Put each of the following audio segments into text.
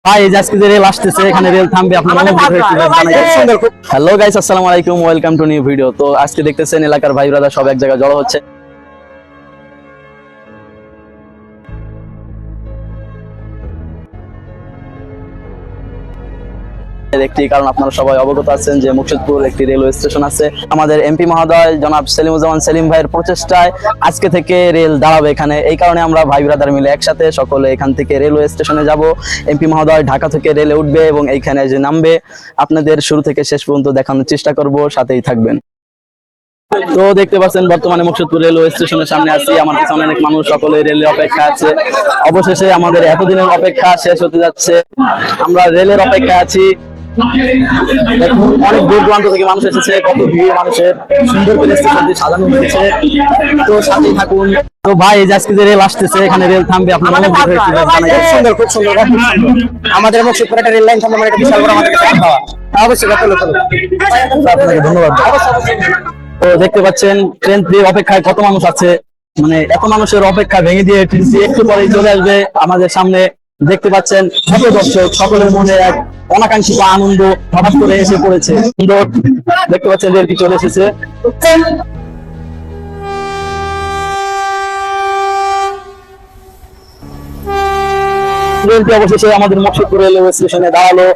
ভাই আজকে যে রেল আসতেছে এখানে রেল থামবে হ্যালো গাইস, আসসালামু আলাইকুম, ওয়েলকাম টু নিউ ভিডিও। তো আজকে দেখতেছেন এলাকার ভাই ব্রাদার সব এক জায়গায় জড়ো হচ্ছে। একটি কারণ আপনারা সবাই অবগত আছেন যে মুর্শিদপুর একটি রেলওয়ে স্টেশন আছে। আমাদের এমপি মহোদয় জনাব সেলিমুজ্জামান সেলিম ভাইয়ের প্রচেষ্টায় আজকে থেকে রেল দাঁড়াবে এখানে। এই কারণে আমরা ভাই ব্রাদার মিলে একসাথে সকলে এখান থেকে রেলওয়ে স্টেশনে যাব। এমপি মহোদয় ঢাকা থেকে রেলে উঠবে এবং এইখানে যে নামবে আপনাদের শুরু থেকে শেষ পর্যন্ত দেখানোর চেষ্টা করব, সাথেই থাকবেন। তো দেখতে পাচ্ছেন বর্তমানে মুর্শিদপুর রেলওয়ে স্টেশনের সামনে আছি। আমার পিছনে অনেক মানুষ, সকলে রেলের অপেক্ষা আছে। অবশেষে আমাদের এতদিনের অপেক্ষা শেষ হতে যাচ্ছে। আমরা রেলের অপেক্ষা আছি। অনেক দূর দূরান্ত থেকে মানুষ এসেছে, কত ভিড় মানুষের, সুন্দর করে স্টেশনটি সাজানো হয়েছে। তো সাথেই থাকুন। তো ভাই আজকে যে রেল আসতেছে এখানে রেল থামবে, আপনার খুব সুন্দর খুব সুন্দর আমাদের মুর্শিদপুর একটা রেল লাইন থামবে, একটা বিশাল বড় আমাদের কাছে খাওয়া অবশ্যই আপনাকে ধন্যবাদ। তো দেখতে পাচ্ছেন ট্রেন দিয়ে অপেক্ষায় কত মানুষ আছে, মানে এত মানুষের অপেক্ষা ভেঙে দিয়ে ট্রেনটি একটু পরেই চলে আসবে আমাদের সামনে। দেখতে পাচ্ছেন কত দর্শক, সকলের মনে এক অনাকাঙ্ক্ষিত আনন্দ হঠাৎ করে এসে পড়েছে। সুন্দর দেখতে পাচ্ছেন রেলটি চলে এসেছে। ট্রেনটি অবশেষে আমাদের মুর্শিদপুর রেলওয়ে স্টেশনে দাঁড়ালো।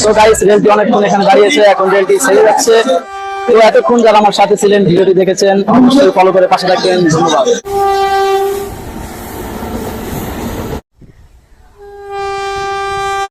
তো গাইস, রেলটি অনেকক্ষণ এখানে দাঁড়িয়েছে, এখন রেলটি ছেড়ে যাচ্ছে। তো এতক্ষণ যারা আমার সাথে ছিলেন, ভিডিওটি দেখেছেন, অবশ্যই ফলো করে পাশে থাকবেন। ধন্যবাদ।